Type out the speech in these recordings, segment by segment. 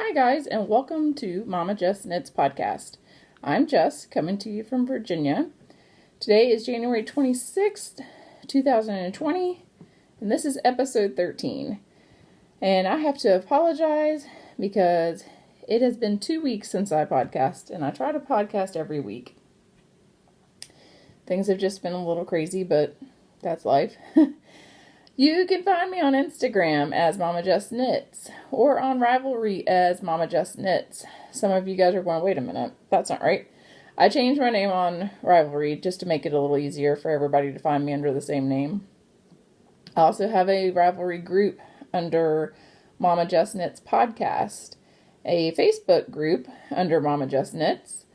Hi guys, and welcome to Momma Jess Knits podcast. I'm Jess, coming to you from Virginia. Today is January 26th, 2020, and this is episode 13. And I have to apologize because it has been 2 weeks since I podcast, and I try to podcast every week. Things have just been a little crazy, but that's life. You can find me on Instagram as MommaJessKnits or on Ravelry as MommaJessKnits. Some of you guys are going, wait a minute, that's not right. I changed my name on Ravelry just to make it a little easier for everybody to find me under the same name. I also have a Ravelry group under Momma Jess Knits Podcast, a Facebook group under Momma Jess Knits,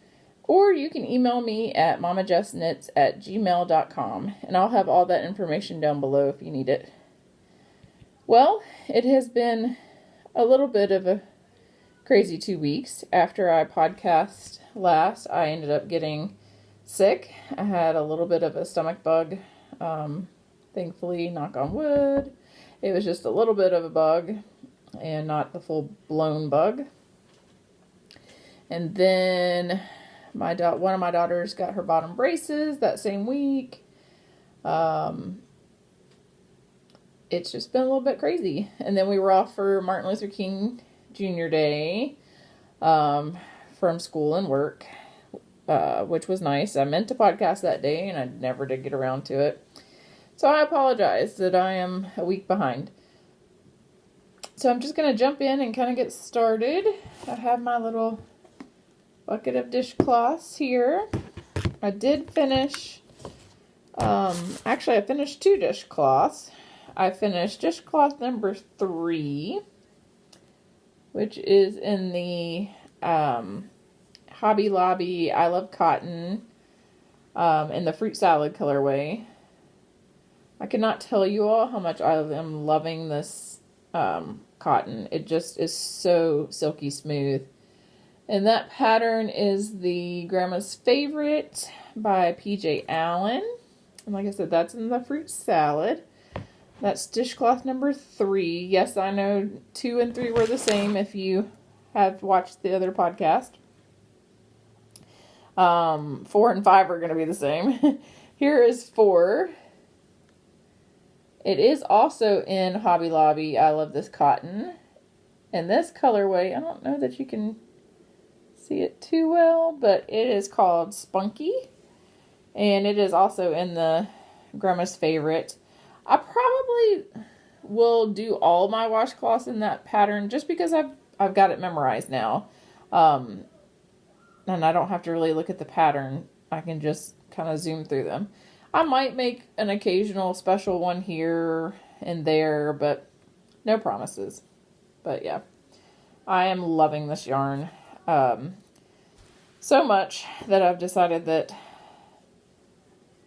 or you can email me at mommajessKnits@gmail.com, and I'll have all that information down below if you need it. Well, it has been a little bit of a crazy 2 weeks. After I podcast last, I ended up getting sick. I had a little bit of a stomach bug. Thankfully, knock on wood, it was just a little bit of a bug and not the full-blown bug. And then one of my daughters got her bottom braces that same week. It's just been a little bit crazy. And then we were off for Martin Luther King Jr. Day from school and work, which was nice. I meant to podcast that day, and I never did get around to it. So I apologize that I am a week behind. So I'm just going to jump in and kind of get started. I have my little bucket of dishcloths here. I did finish, actually I finished 2 dishcloths. I finished dishcloth number 3, which is in the Hobby Lobby I Love Cotton in the fruit salad colorway. I cannot tell you all how much I am loving this cotton. It just is so silky smooth. And that pattern is the Grandma's Favorite by PJ Allen. And like I said, that's in the fruit salad. That's dishcloth number 3. Yes, I know 2 and 3 were the same if you have watched the other podcast. 4 and 5 are going to be the same. Here is 4. It is also in Hobby Lobby I Love This Cotton. And this colorway, I don't know that you can see it too well, but it is called Spunky, and it is also in the Grandma's Favorite. I probably will do all my washcloths in that pattern just because I've got it memorized now, and I don't have to really look at the pattern. I can just kind of zoom through them. I might make an occasional special one here and there, but no promises. But yeah, I am loving this yarn. So much that I've decided that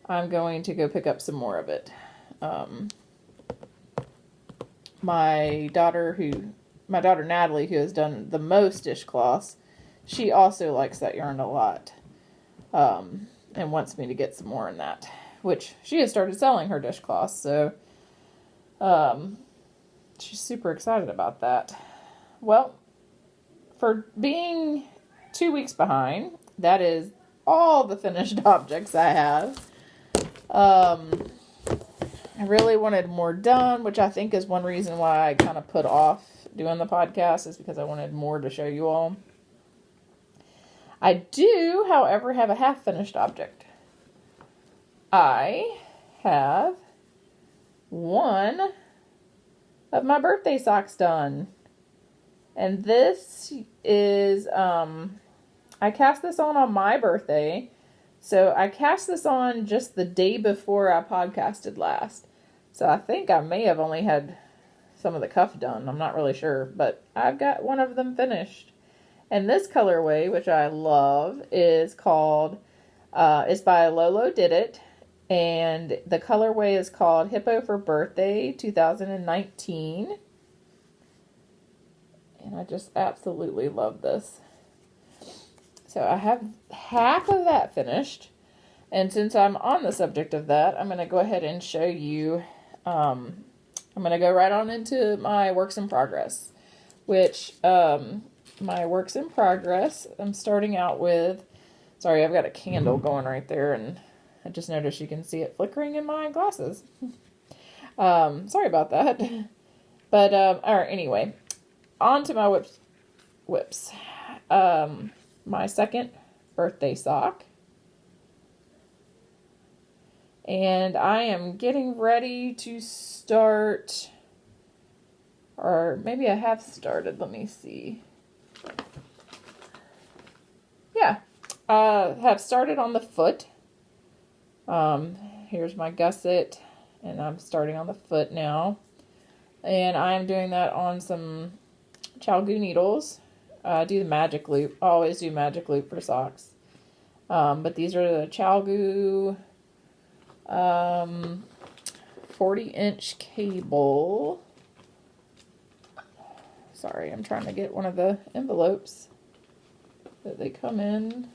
I'm going to go pick up some more of it. My daughter Natalie, who has done the most dishcloths, she also likes that yarn a lot, and wants me to get some more in that, which she has started selling her dishcloths, so she's super excited about that. Well, for being 2 weeks behind, that is all the finished objects I have. I really wanted more done, which I think is one reason why I kind of put off doing the podcast, is because I wanted more to show you all. I do, however, have a half-finished object. I have one of my birthday socks done. And this is, I cast this on my birthday. So I cast this on just the day before I podcasted last. So I think I may have only had some of the cuff done. I'm not really sure. But I've got one of them finished. And this colorway, which I love, is called, it's by Lolodidit. And the colorway is called Hippo for Birthday 2019. And I just absolutely love this. So I have half of that finished. And since I'm on the subject of that, I'm going to go ahead and show you. I'm going to go right on into my works in progress, which my works in progress. I'm starting out with, sorry, I've got a candle going right there, and I just noticed you can see it flickering in my glasses. Sorry about that. But, all right, anyway, on to my whips. My second birthday sock. And I am getting ready to start, or maybe I have started, let me see. Yeah, have started on the foot. Here's my gusset, and I'm starting on the foot now. And I'm doing that on some Chalgoo needles. Do the magic loop. I always do magic loop for socks. But these are the Chalgoo 40-inch cable. Sorry, I'm trying to get one of the envelopes that they come in,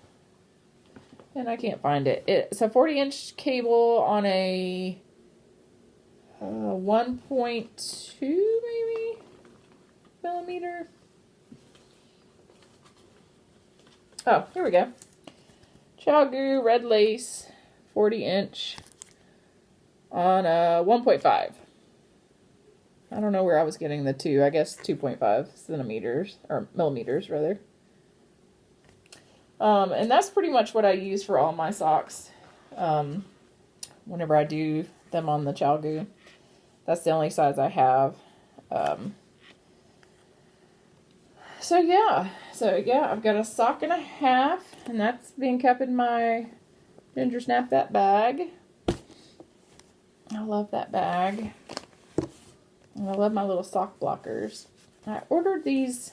and I can't find it. It's a 40-inch cable on a 1.2 maybe millimeter. Oh, here we go. Chalgoo red lace 40-inch on a 1.5. I don't know where I was getting the 2. I guess 2.5 centimeters, or millimeters rather. And that's pretty much what I use for all my socks. Whenever I do them on the Chalgoo. That's the only size I have. So yeah, I've got a sock and a half, and that's being kept in my Ginger Snap That bag. I love that bag. And I love my little sock blockers. I ordered these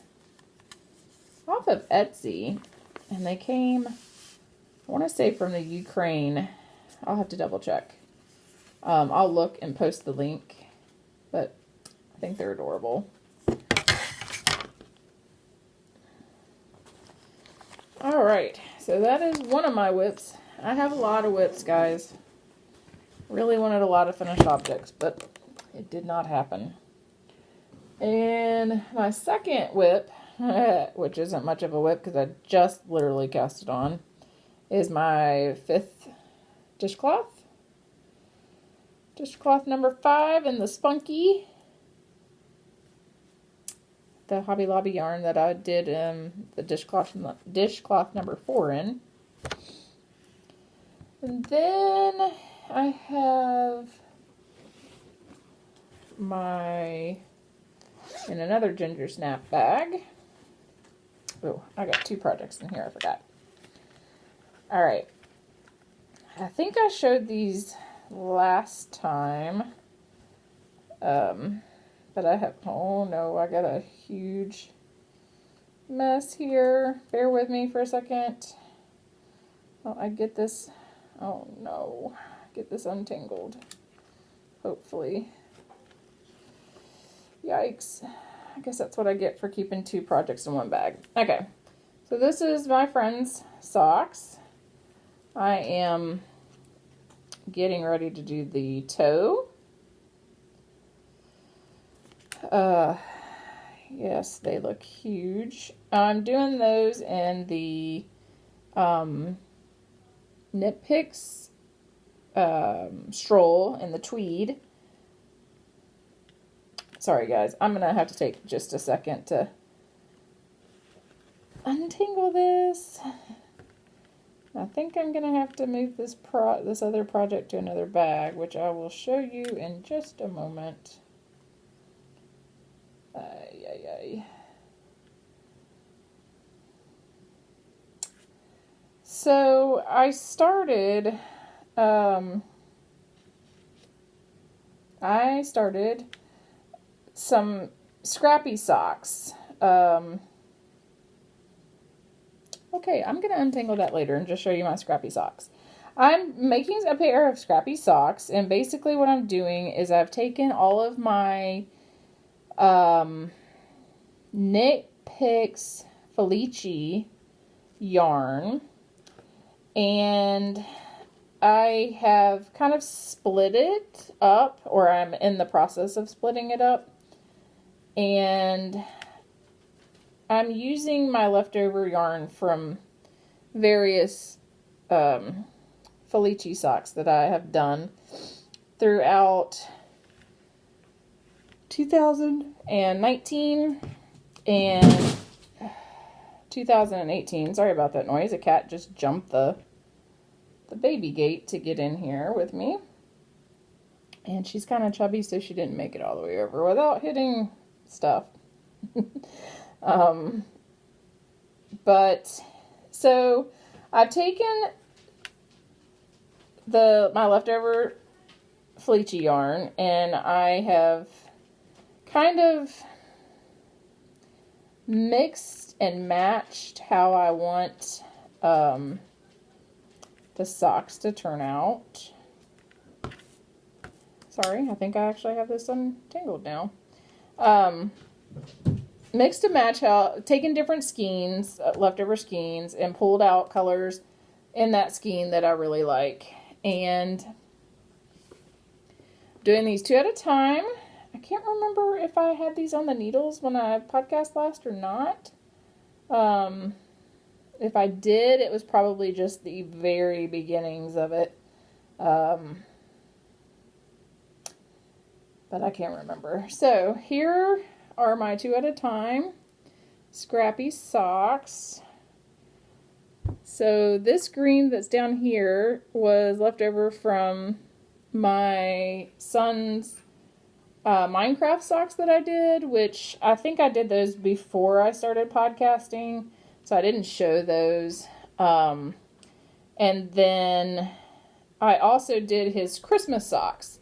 off of Etsy, and they came, I want to say from the Ukraine. I'll have to double check. I'll look and post the link, but I think they're adorable. Alright, so that is one of my whips. I have a lot of whips, guys. Really wanted a lot of finished objects, but it did not happen. And my second whip, which isn't much of a whip because I just literally cast it on, is my 5th dishcloth. Dishcloth number 5 in the Spunky. The Hobby Lobby yarn that I did the dishcloth number 4 in. And then I have my, in another Ginger Snap bag. Oh, I got 2 projects in here, I forgot. Alright. I think I showed these last time. But I have, oh no, I got a huge mess here. Bear with me for a second. Oh, I get this, oh no, get this untangled, hopefully. Yikes. I guess that's what I get for keeping 2 projects in one bag. Okay, so this is my friend's socks. I am getting ready to do the toe. Yes, they look huge. I'm doing those in the Knit Picks stroll in the tweed. Sorry guys, I'm gonna have to take just a second to untangle this. I think I'm gonna have to move this other project to another bag, which I will show you in just a moment. So I started some scrappy socks. Okay, I'm going to untangle that later and just show you my scrappy socks. I'm making a pair of scrappy socks, and basically what I'm doing is I've taken all of my Knit Picks Felici yarn, and I have kind of split it up, or I'm in the process of splitting it up, and I'm using my leftover yarn from various Felici socks that I have done throughout 2019 and 2018. Sorry about that noise. A cat just jumped the baby gate to get in here with me. And she's kind of chubby, so she didn't make it all the way over without hitting stuff. But so I've taken my leftover Felici yarn, and I have kind of mixed and matched how I want the socks to turn out. Sorry, I think I actually have this untangled now. Mixed and match, taken different skeins, leftover skeins, and pulled out colors in that skein that I really like. And doing these 2 at a time. I can't remember if I had these on the needles when I podcast last or not. If I did, it was probably just the very beginnings of it. But I can't remember. So here are my 2 at a time scrappy socks. So this green that's down here was left over from my son's Minecraft socks that I did, which I think I did those before I started podcasting, so I didn't show those. And then I also did his Christmas socks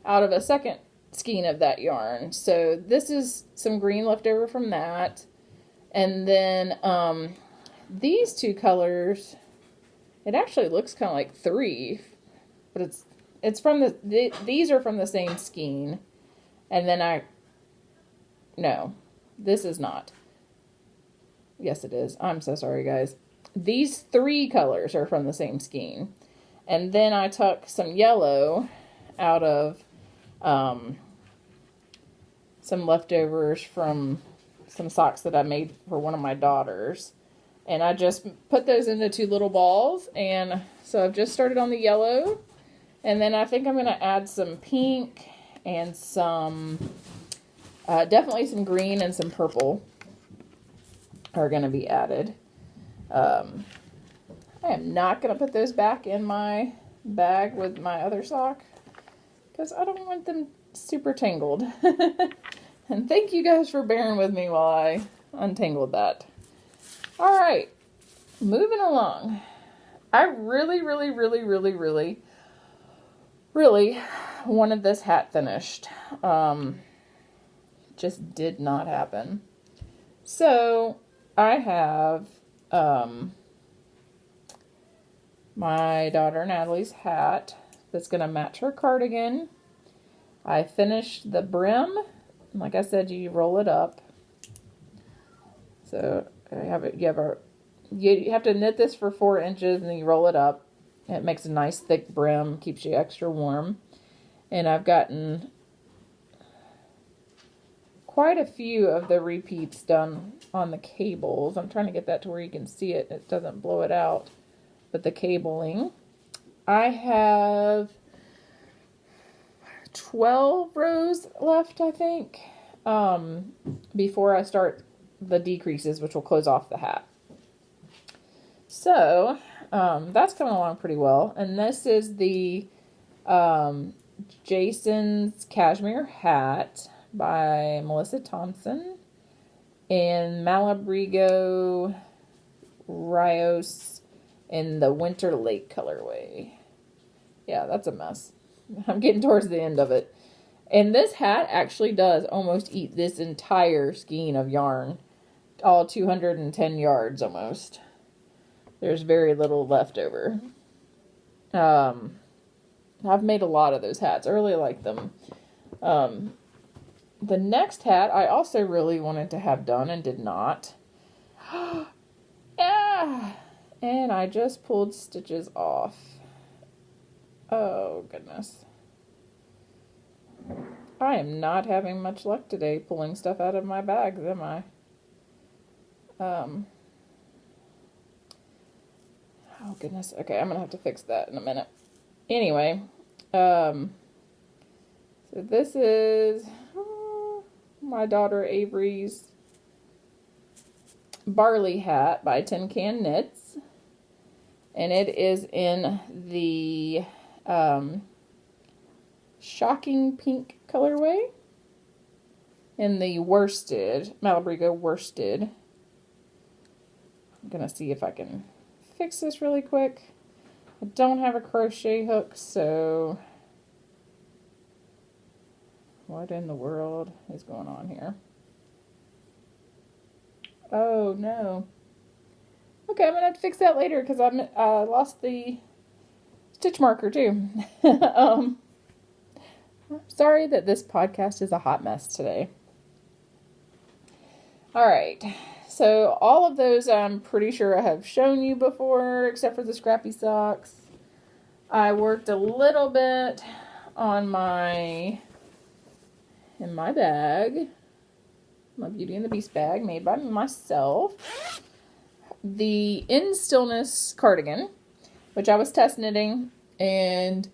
out of a second skein of that yarn. So this is some green left over from that. And then these 2 colors, it actually looks kind of like 3, but it's from these are from the same skein. And then no, this is not. Yes, it is. I'm so sorry, guys. These 3 colors are from the same skein. And then I took some yellow out of some leftovers from some socks that I made for one of my daughters. And I just put those into 2 little balls. And so I've just started on the yellow. And then I think I'm going to add some pink and some, definitely some green and some purple are going to be added. I am not going to put those back in my bag with my other sock because I don't want them super tangled. And thank you guys for bearing with me while I untangled that. All right, moving along. I really wanted this hat finished. Just did not happen. So I have my daughter Natalie's hat that's going to match her cardigan. I finished the brim. Like I said, you roll it up. So you have to knit this for 4 inches and then you roll it up. It makes a nice thick brim, keeps you extra warm. And I've gotten quite a few of the repeats done on the cables. I'm trying to get that to where you can see it. It doesn't blow it out. But the cabling. I have 12 rows left, I think, before I start the decreases, which will close off the hat. So, that's coming along pretty well. And this is the Jason's Cashmere Hat by Melissa Thomson in Malabrigo Rios in the Winter Lake colorway. Yeah, that's a mess. I'm getting towards the end of it. And this hat actually does almost eat this entire skein of yarn. All 210 yards almost. There's very little left over. I've made a lot of those hats. I really like them. The next hat I also really wanted to have done and did not. Ah! And I just pulled stitches off. Oh, goodness. I am not having much luck today pulling stuff out of my bags, am I? Oh goodness. Okay, I'm gonna have to fix that in a minute. Anyway, so this is my daughter Avery's barley hat by Tincanknits, and it is in the shocking pink colorway in the worsted, Malabrigo worsted. I'm gonna see if I can fix this really quick. I don't have a crochet hook, so what in the world is going on here? Oh no. Okay, I'm gonna have to fix that later because I lost the stitch marker too. I'm sorry that this podcast is a hot mess today. All right, so all of those I'm pretty sure I have shown you before, except for the scrappy socks. I worked a little bit on in my bag, my Beauty and the Beast bag made by myself. The In Stillness cardigan, which I was test knitting, and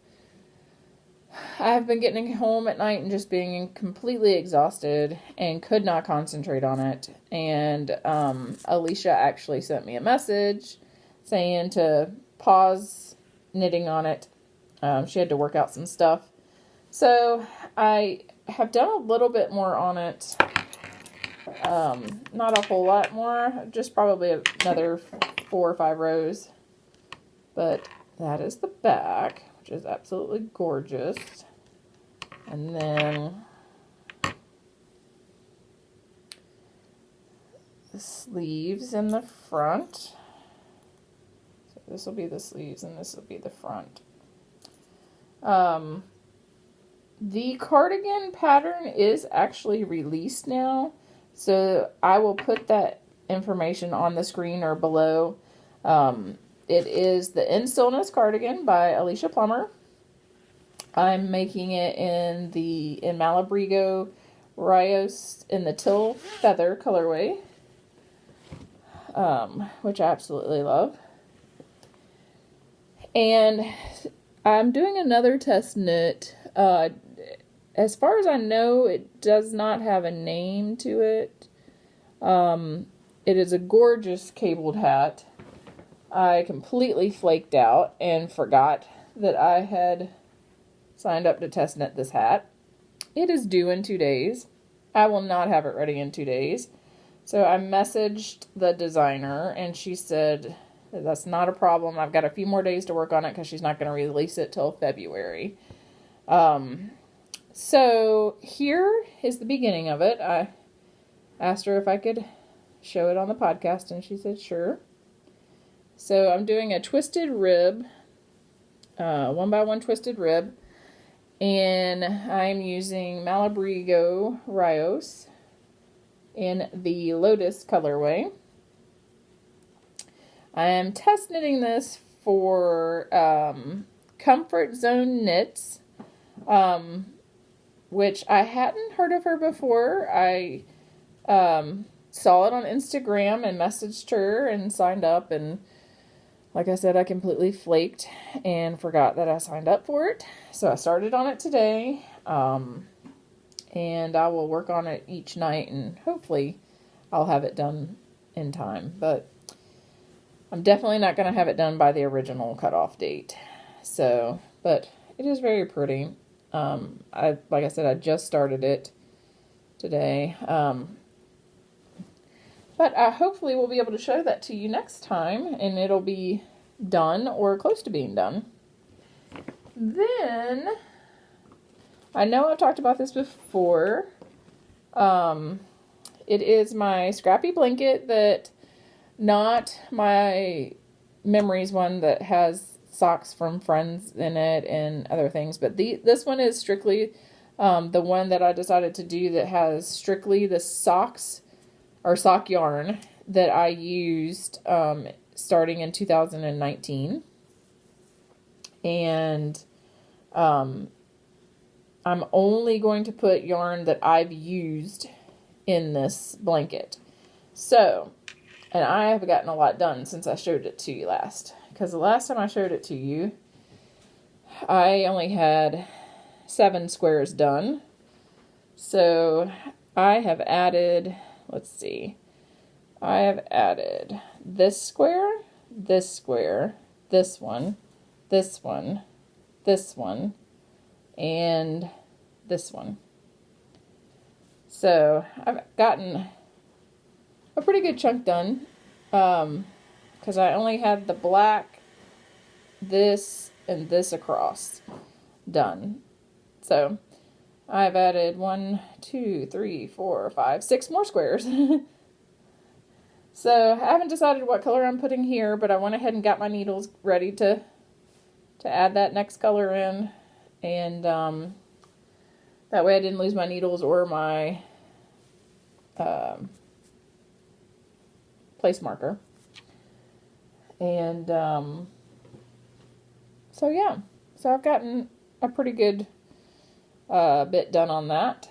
I've been getting home at night and just being completely exhausted and could not concentrate on it. And Alicia actually sent me a message saying to pause knitting on it. She had to work out some stuff. So I have done a little bit more on it. Not a whole lot more, just probably another 4 or 5 rows. But that is the back, which is absolutely gorgeous. And then the sleeves in the front. So this will be the sleeves and this will be the front. The cardigan pattern is actually released now, so I will put that information on the screen or below. It is the In Stillness cardigan by Alicia Plummer. I'm making it in Malabrigo Rios in the Teal Feather colorway, which I absolutely love. And I'm doing another test knit. As far as I know, it does not have a name to it. It is a gorgeous cabled hat. I completely flaked out and forgot that I had signed up to test knit this hat. It is due in 2 days. I will not have it ready in 2 days. So I messaged the designer and she said that's not a problem. I've got a few more days to work on it because she's not going to release it till February. So here is the beginning of it. I asked her if I could show it on the podcast and she said sure. So I'm doing a twisted rib, 1x1 twisted rib, and I'm using Malabrigo Rios in the Lotus colorway. I am test knitting this for Comfortzoneknits, which I hadn't heard of her before. I saw it on Instagram and messaged her and signed up, and like I said, I completely flaked and forgot that I signed up for it. So I started on it today, and I will work on it each night, and hopefully I'll have it done in time. But I'm definitely not going to have it done by the original cutoff date. So, but it is very pretty. Like I said, I just started it today. But hopefully we'll be able to show that to you next time, and it'll be done or close to being done. Then, I know I've talked about this before. It is my scrappy blanket that, not my memories one that has socks from friends in it and other things, but this one is strictly the one that I decided to do that has strictly the socks or sock yarn that I used starting in 2019. And I'm only going to put yarn that I've used in this blanket. So And I have gotten a lot done since I showed it to you last. Because the last time I showed it to you, I only had 7 squares done. So I have added, let's see, I have added this square, this one, this one, this one, and this one. So I've gotten a pretty good chunk done, because I only had the black, this, and this across done. So I've added 1, 2, 3, 4, 5, 6 more squares. So I haven't decided what color I'm putting here, but I went ahead and got my needles ready to add that next color in, and that way I didn't lose my needles or my place marker. And so yeah, so I've gotten a pretty good bit done on that.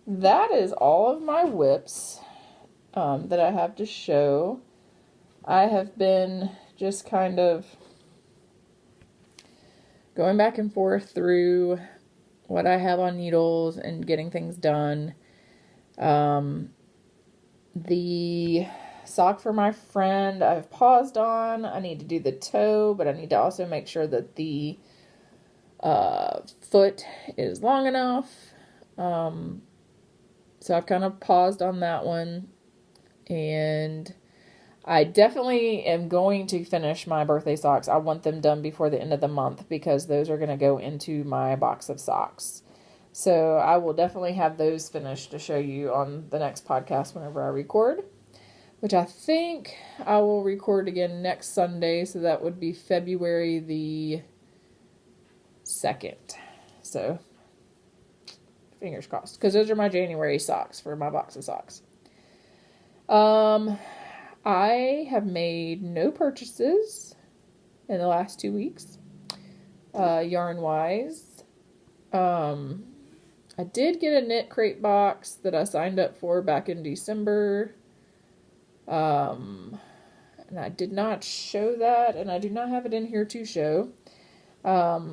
That is all of my whips that I have to show. I have been just kind of going back and forth through what I have on needles and getting things done. The sock for my friend I've paused on. I need to do the toe, but I need to also make sure that the foot is long enough. So I've kind of paused on that one. And I definitely am going to finish my birthday socks. I want them done before the end of the month because those are going to go into my box of socks. So I will definitely have those finished to show you on the next podcast whenever I record, which I think I will record again next Sunday. So that would be February the 2nd. So fingers crossed, because those are my January socks for my box of socks. I have made no purchases in the last 2 weeks, yarn-wise. I did get a knit crate box that I signed up for back in December, and I did not show that, and I do not have it in here to show. A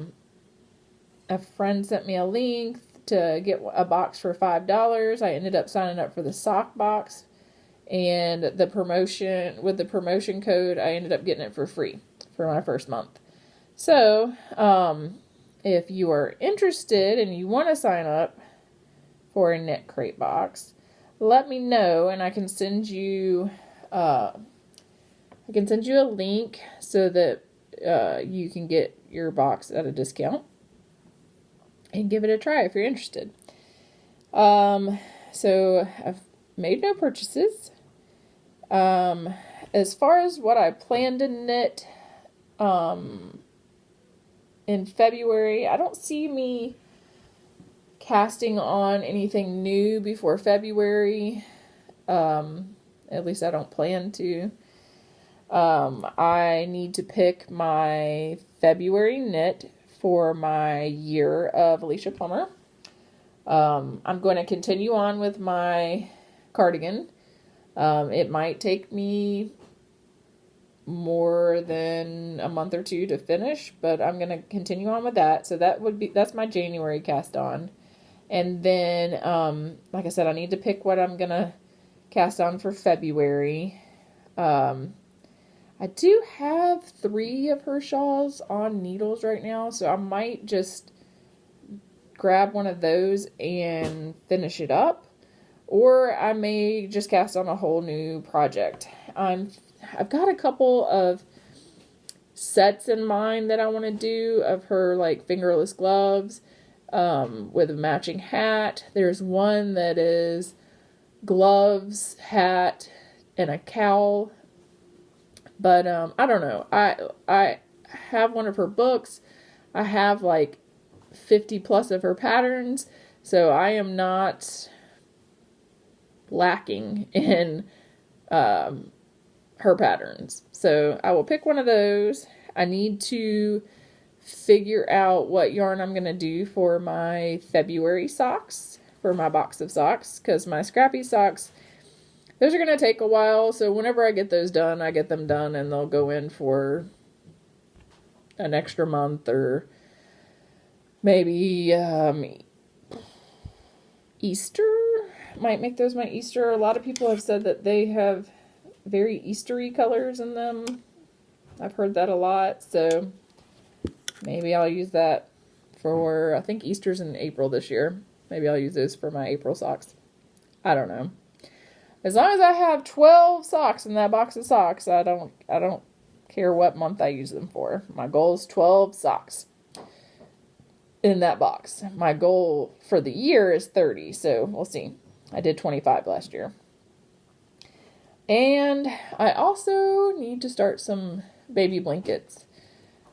friend sent me a link to get a box for $5. I ended up signing up for the sock box. And with the promotion code, I ended up getting it for free for my first month. So, if you are interested and you want to sign up for a knit crate box, let me know and I can send you a link so that you can get your box at a discount and give it a try if you're interested. So I've made no purchases. As far as what I plan to knit, in February, I don't see me casting on anything new before February. At least I don't plan to. I need to pick my February knit for my year of Alicia Plummer. I'm going to continue on with my cardigan. It might take me more than a month or two to finish, but I'm going to continue on with that. So that's my January cast on. And then, like I said, I need to pick what I'm going to cast on for February. I do have 3 of her shawls on needles right now, so I might just grab one of those and finish it up. Or I may just cast on a whole new project. I've got a couple of sets in mind that I want to do of her like fingerless gloves with a matching hat. There's one that is gloves, hat, and a cowl. But I don't know. I have one of her books. I have like 50 plus of her patterns. So I am not lacking in her patterns. So I will pick one of those. I need to figure out what yarn I'm going to do for my February socks, for my box of socks, because my scrappy socks, those are going to take a while. So whenever I get those done, I get them done and they'll go in for an extra month, or maybe Easter. Might make those my Easter. A lot of people have said that they have very Eastery colors in them. I've heard that a lot, so maybe I'll use that for, I think Easter's in April this year. Maybe I'll use those for my April socks. I don't know. As long as I have 12 socks in that box of socks, I don't care what month I use them for. My goal is 12 socks in that box. My goal for the year is 30, so we'll see. I did 25 last year. And I also need to start some baby blankets.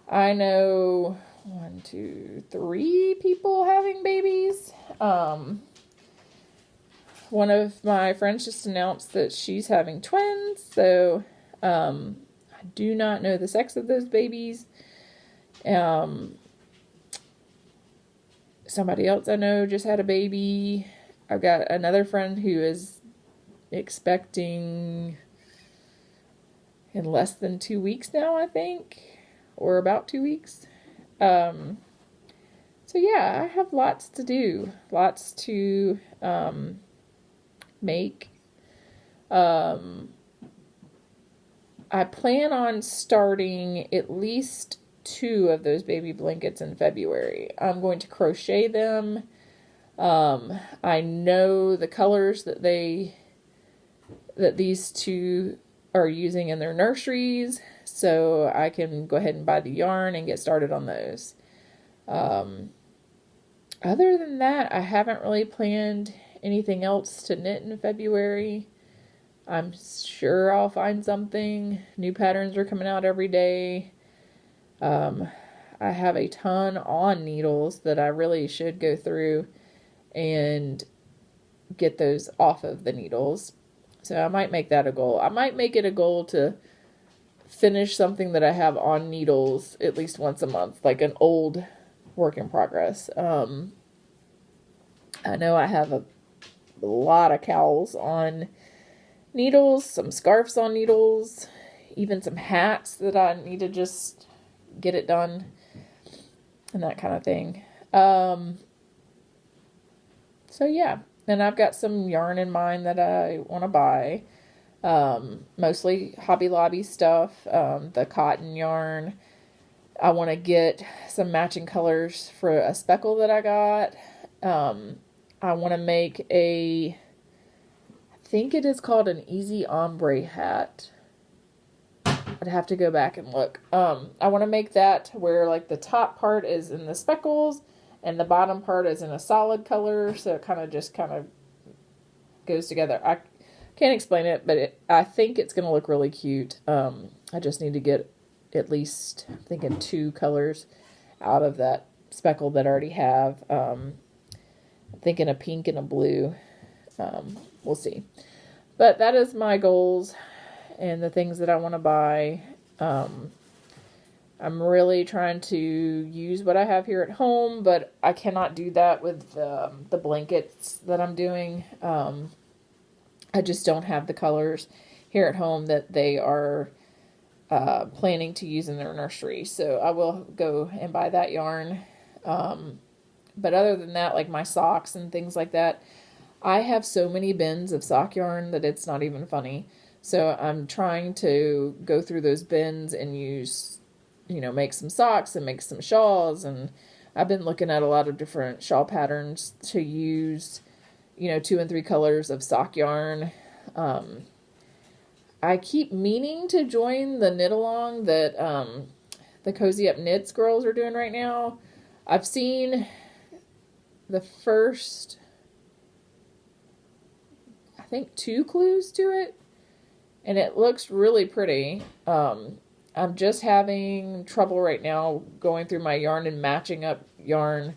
I know 1, 2, 3 people having babies. One of my friends just announced that she's having twins, so I do not know the sex of those babies. Somebody else I know just had a baby. I've got another friend who is expecting in less than 2 weeks now, I think, or about 2 weeks. So yeah, I have lots to do, lots to make. I plan on starting at least 2 of those baby blankets in February. I'm going to crochet them. I know the colors that these 2 are using in their nurseries, so I can go ahead and buy the yarn and get started on those. Other than that, I haven't really planned anything else to knit in February. I'm sure I'll find something. New patterns are coming out every day. I have a ton on needles that I really should go through and get those off of the needles. So I might make that a goal. I might make it a goal to finish something that I have on needles at least once a month, like an old work in progress. I know I have a lot of cowls on needles, some scarves on needles, even some hats that I need to just get it done and that kind of thing. So yeah, and I've got some yarn in mind that I want to buy. Mostly Hobby Lobby stuff, the cotton yarn. I want to get some matching colors for a speckle that I got. I want to make I think it is called an easy ombre hat. I'd have to go back and look. I want to make that where like the top part is in the speckles and the bottom part is in a solid color, so it kind of goes together. I can't explain it, but I think it's going to look really cute. I just need to get at least, I'm thinking 2 colors out of that speckle that I already have. I'm thinking a pink and a blue. We'll see. But that is my goals and the things that I want to buy. I'm really trying to use what I have here at home, but I cannot do that with the blankets that I'm doing. I just don't have the colors here at home that they are planning to use in their nursery. So I will go and buy that yarn. But other than that, like my socks and things like that, I have so many bins of sock yarn that it's not even funny. So I'm trying to go through those bins and use, make some socks and make some shawls. And I've been looking at a lot of different shawl patterns to use, 2 and 3 colors of sock yarn. I keep meaning to join the knit along that the Cozy Up Knits girls are doing right now. I've seen the first, I think, 2 clues to it, and it looks really pretty. I'm just having trouble right now going through my yarn and matching up yarn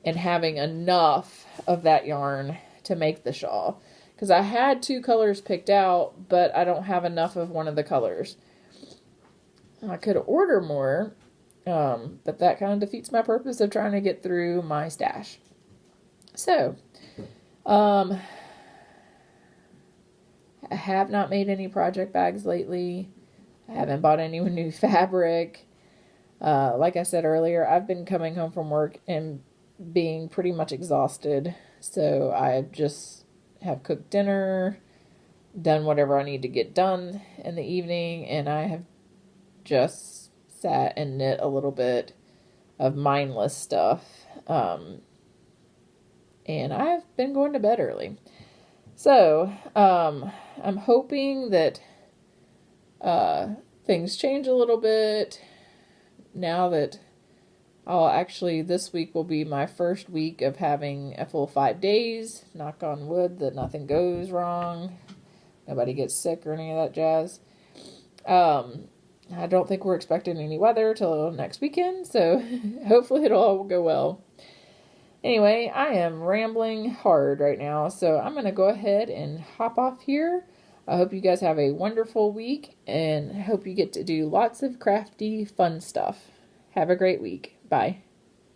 and having enough of that yarn to make the shawl. Because I had 2 colors picked out, but I don't have enough of one of the colors. I could order more, but that kind of defeats my purpose of trying to get through my stash. So, I have not made any project bags lately. I haven't bought any new fabric. Like I said earlier, I've been coming home from work and being pretty much exhausted. So I just have cooked dinner, done whatever I need to get done in the evening, and I have just sat and knit a little bit of mindless stuff. And I've been going to bed early. So, I'm hoping that things change a little bit now that this week will be my first week of having a full 5 days. Knock on wood that nothing goes wrong. Nobody gets sick or any of that jazz. I don't think we're expecting any weather till next weekend, so hopefully it'll all go well. Anyway, I am rambling hard right now, so I'm going to go ahead and hop off here. I hope you guys have a wonderful week, and I hope you get to do lots of crafty, fun stuff. Have a great week. Bye.